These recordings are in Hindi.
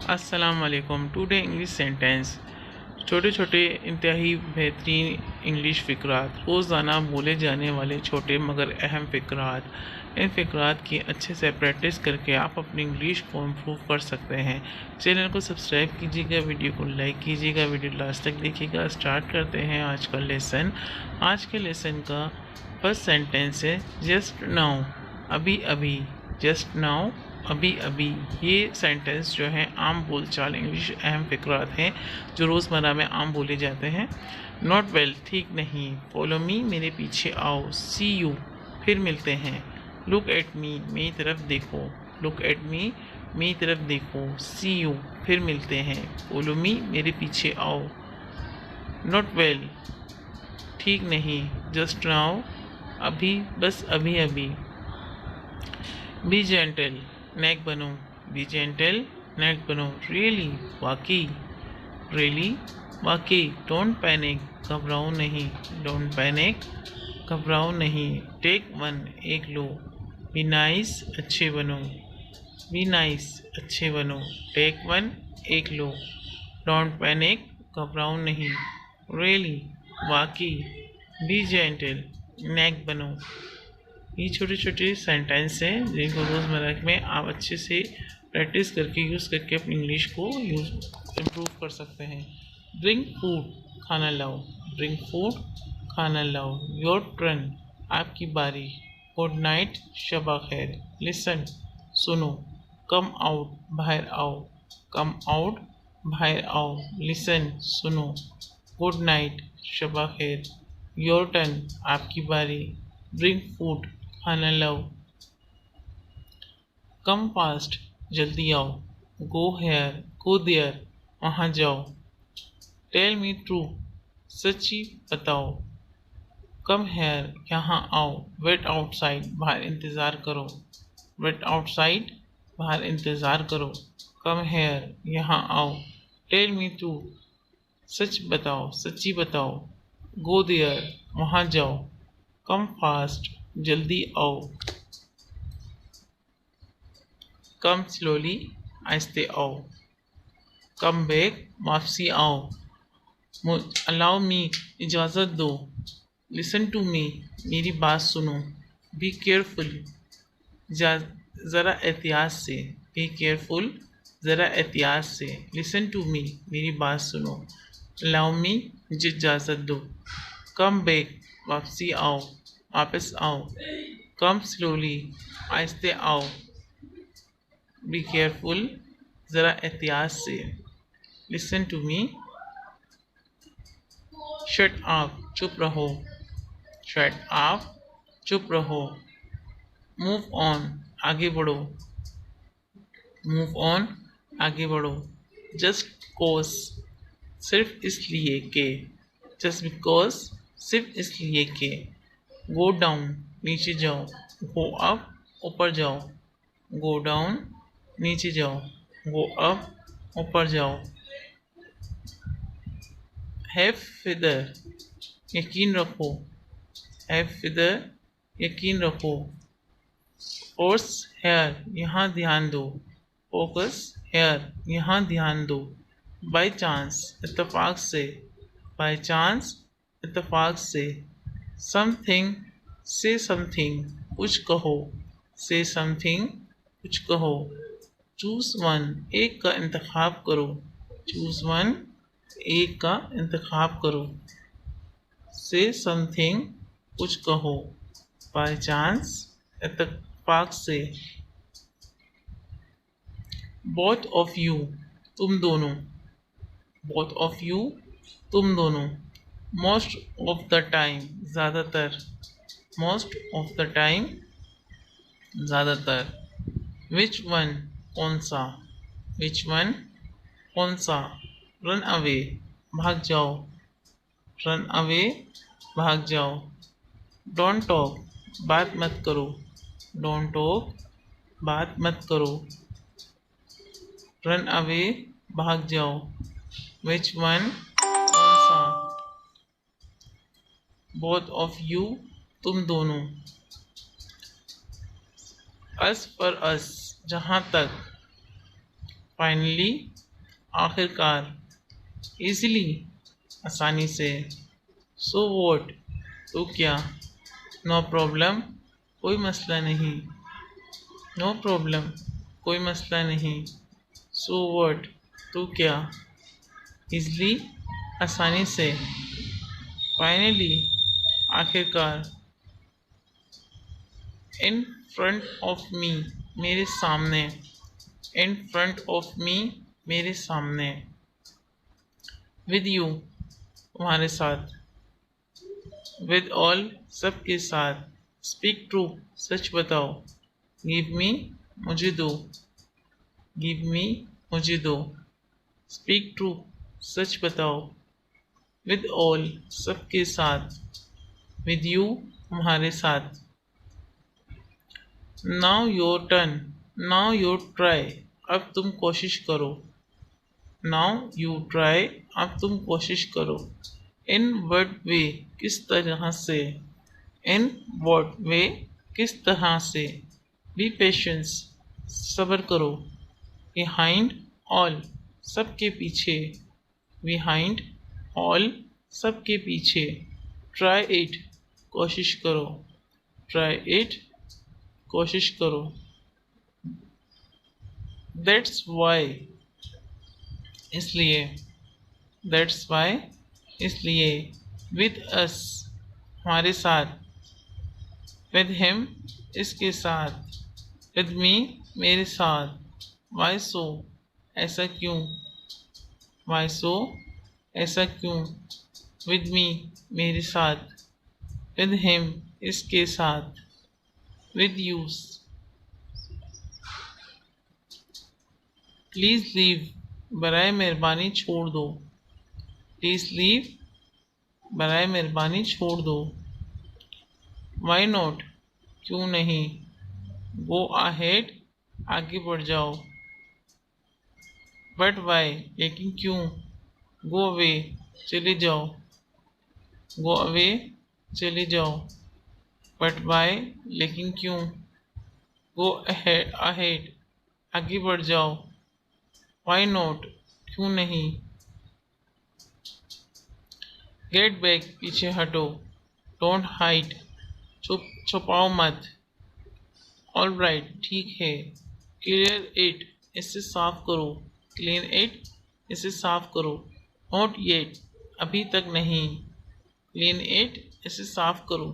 अस्सलाम वालेकुम। Today English sentence. छोटे छोटे इंतहाई बेहतरीन इंग्लिश फ़िक्रात, रोज़ाना बोले जाने वाले छोटे मगर अहम फ़िक्रात। इन फ़िक्रात की अच्छे से प्रैक्टिस करके आप अपनी इंग्लिश को इम्प्रूव कर सकते हैं। चैनल को सब्सक्राइब कीजिएगा, वीडियो को लाइक कीजिएगा, वीडियो लास्ट तक देखिएगा। स्टार्ट करते हैं आज का लेसन। आज के लेसन का फर्स्ट सेंटेंस है जस्ट नाउ, अभी अभी। जस्ट नाउ, अभी अभी। ये सेंटेंस जो है आम बोलचाल इंग्लिश अहम फ़िक्रात हैं जो रोज़मर्रा में आम बोले जाते हैं। नॉट वेल, ठीक नहीं। फॉलो मी, मेरे पीछे आओ। सी यू, फिर मिलते हैं। लुक एट मी, मेरी तरफ देखो। लुक एट मी, मेरी तरफ देखो। सी यू, फिर मिलते हैं। फॉलो मी, मेरे पीछे आओ। नॉट वेल, ठीक नहीं। जस्ट नाउ, अभी, बस अभी अभी। बी जेंटल, नेक बनो। बी जेंटल, नेक बनो। रियली, वाकई। रियली, वाकई। डोंट पैनिक, घबराओ नहीं। डोंट पैनिक, घबराओ नहीं। टेक वन, एक लो। बी नाइस, अच्छे बनो। बी नाइस, अच्छे बनो। टेक वन, एक लो। डोंट पैनिक, घबराओ नहीं। रियली, वाकई। बी जेंटल, नेक बनो। ये छोटे छोटे सेंटेंस हैं जिनको रोज़मर्रा में आप अच्छे से प्रैक्टिस करके यूज़ करके अपनी इंग्लिश को यूज़ इम्प्रूव कर सकते हैं। ड्रिंक फूड, खाना लाओ। ड्रिंक फूड, खाना लाओ। योर टर्न, आपकी बारी। गुड नाइट, शबा खैर। लिसन, सुनो। कम आउट, बाहर आओ। कम आउट, बाहर आओ। लिसन, सुनो। गुड नाइट, शबा खैर। योर टर्न, आपकी बारी। ड्रिंक फूड, खाना लाओ। कम फास्ट, जल्दी आओ। गो हेयर, गो देयर, वहाँ जाओ। टेल मी ट्रू, सच्ची बताओ। कम हेयर, यहाँ आओ। वेट आउटसाइड, बाहर इंतज़ार करो। वेट आउटसाइड, बाहर इंतज़ार करो। कम हेयर, यहाँ आओ। टेल मी ट्रू, सच बताओ, सच्ची बताओ। गो देयर, वहाँ जाओ। कम फास्ट, जल्दी आओ। कम स्लोली, आहिस्ते आओ। कम बैक, वापसी आओ। अलाउ मी, इजाज़त दो। लिसन टू मी, मेरी बात सुनो। बी केयरफुल, ज़रा एहतियात से। बी केयरफुल, ज़रा एहतियात से। लिसन टू मी, मेरी बात सुनो। अलाउ मी, मुझे इजाज़त दो। कम बैक, वापसी आओ, वापस आओ। कम स्लोली, आहिस्ते आओ। बी केयरफुल, ज़रा एहतियात से। Listen to me. Shut up, चुप रहो। शट अप, चुप रहो। मूव ऑन, आगे बढ़ो। मूव ऑन, आगे बढ़ो। जस्ट कोस, सिर्फ इसलिए के। जस्ट बिकॉज, सिर्फ इसलिए के। गो डाउन, नीचे जाओ। गो अप, ऊपर जाओ। गो डाउन, नीचे जाओ। गो अप, ऊपर जाओ। हैव फिदर, यकीन रखो। हैव फिदर, यकीन रखो। फोर्स हेयर, यहाँ ध्यान दो। फोकस हेयर, यहाँ ध्यान दो। बाय चांस, इत्तेफाक से। बाय चांस, इत्तेफाक से। समथिंग, से समथिंग, कुछ कहो। से समथिंग, कुछ कहो। चूज वन, एक का इंतखाब करो। चूज वन, एक का इंतखाब करो। से समथिंग, कुछ कहो। बाय चांस, इत्तेफाक से। बोथ ऑफ यू, तुम दोनों। बोथ ऑफ यू, तुम दोनों। मोस्ट ऑफ द टाइम, ज़्यादातर। मोस्ट ऑफ द टाइम, ज़्यादातर। विच वन, कौन सा। विच वन, कौन सा। रन अवे, भाग जाओ। रन अवे, भाग जाओ। डोंट टॉक, बात मत करो। डोंट टॉक, बात मत करो। रन अवे, भाग जाओ। विच वन, कौन सा। बोथ ऑफ यू, तुम दोनों। अस पर अस, जहाँ तक। फाइनली आखिरकार, इजीली आसानी से, सो वॉट तो क्या, नो प्रॉब्लम कोई मसला नहीं, नो प्रॉब्लम कोई मसला नहीं, सो वॉट तो क्या, इजली आसानी से, फाइनली आखिरकार, इन फ्रंट ऑफ मी मेरे सामने, इन फ्रंट ऑफ मी मेरे सामने, विद यू तुम्हारे साथ, विद ऑल सबके साथ, स्पीक ट्रू सच बताओ, गिव मी मुझे दो, गिव मी मुझे दो, स्पीक ट्रू सच बताओ, विद ऑल सबके साथ, विद यू तुम्हारे साथ, now your turn, now your try अब तुम कोशिश करो, नाउ यू ट्राई अब तुम कोशिश करो, इन व्हाट वे किस तरह से, इन व्हाट वे किस तरह से, बी पेशेंस सब्र करो, बिहाइंड ऑल सबके पीछे, बिहाइंड ऑल सबके पीछे, ट्राई इट कोशिश करो, ट्राई इट कोशिश करो, दैट्स वाई इसलिए, दैट्स वाई इसलिए, विद अस हमारे साथ, विद हिम इसके साथ, विद मी मेरे साथ, वाई सो ऐसा क्यों, वाई सो ऐसा क्यों, विद मी मेरे साथ, विद हिम इसके साथ, विद यूज, प्लीज़ लीव बराए मेहरबानी छोड़ दो, प्लीज़ लीव बराए मेहरबानी छोड़ दो, वाई नॉट क्यों नहीं, गो अहेड आगे बढ़ जाओ, बट वाई लेकिन क्यों, गो अवे चले जाओ, गो अवे चले जाओ, बट वाई लेकिन क्यों, गो अहेड अहेड आगे बढ़ जाओ, वाई नॉट क्यों नहीं, गेट बैक पीछे हटो, डोंट हाइड छुपाओ मत, ऑल राइट ठीक है, क्लियर इट इसे साफ करो, क्लीन इट इसे साफ करो, नॉट येट अभी तक नहीं, क्लीन इट इसे साफ करो,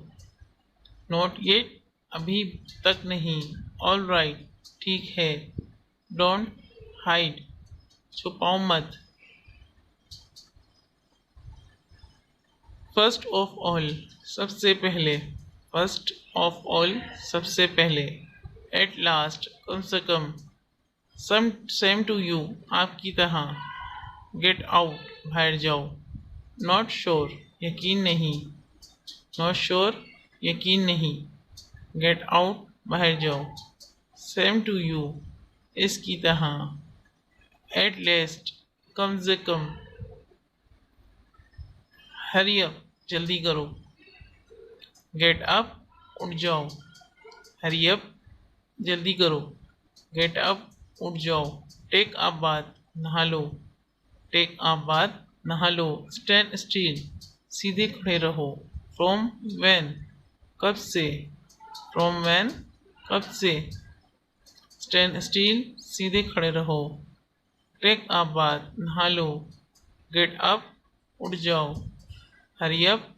नॉट येट अभी तक नहीं, ऑल राइट ठीक है, डोंट हाइड छुपाओ मत, फर्स्ट ऑफ ऑल सबसे पहले, फर्स्ट ऑफ ऑल सबसे पहले, एट लास्ट कम से कम, सम सेम टू यू आपकी तरह, गेट आउट बाहर जाओ, नॉट श्योर यकीन नहीं, नॉट श्योर यकीन नहीं, गेट आउट बाहर जाओ, सेम टू यू इसकी तरह, एट लेस्ट कम से कम, हरी अप जल्दी करो, गेट अप उठ जाओ, हरी अप जल्दी करो, गेट अप उठ जाओ, टेक अप बात नहा लो, टेक अप बात नहा लो, स्टैंड स्टिल सीधे खड़े रहो, फ्रॉम व्हेन कब से, फ्रॉम व्हेन कब से, स्टैंड स्टिल सीधे खड़े रहो, टेक अप बात नहा लो, गेट अप उठ जाओ, हरी अप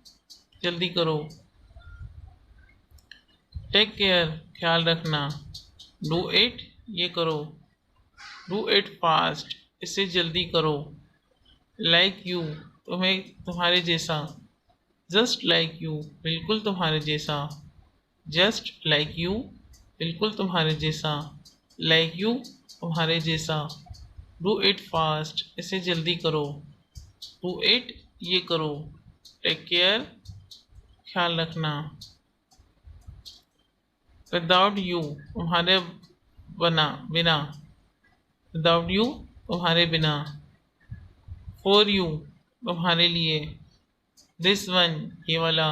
जल्दी करो, टेक केयर ख्याल रखना, डू इट ये करो, डू इट फास्ट इसे जल्दी करो, लाइक यू तुम्हें तुम्हारे जैसा, जस्ट लाइक यू बिल्कुल तुम्हारे जैसा, जस्ट लाइक यू बिल्कुल तुम्हारे जैसा, लाइक यू तुम्हारे जैसा, डू इट फास्ट इसे जल्दी करो, डू इट ये करो, टेक केयर ख्याल रखना, विदाउट यू तुम्हारे बिना, विदाउट यू तुम्हारे बिना, फॉर यू तुम्हारे लिए, दिस वन ये वाला,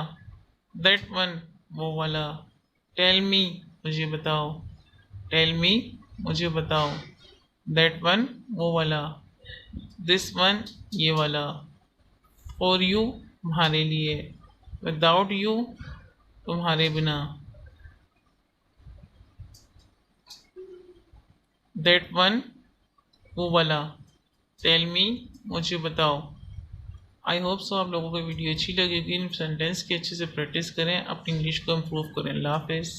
दैट वन वो वाला, टेल मी मुझे बताओ, टेल मी मुझे बताओ, दैट वन वो वाला, दिस वन ये वाला, फॉर यू तुम्हारे लिए, विदाउट यू तुम्हारे बिना, दैट वन वो वाला, टेल मी मुझे बताओ। आई होप सो आप लोगों को वीडियो अच्छी लगेगी। इन सेंटेंस की अच्छे से प्रैक्टिस करें, अपनी इंग्लिश को इम्प्रूव करें। अल्लाह हाफ़िज़।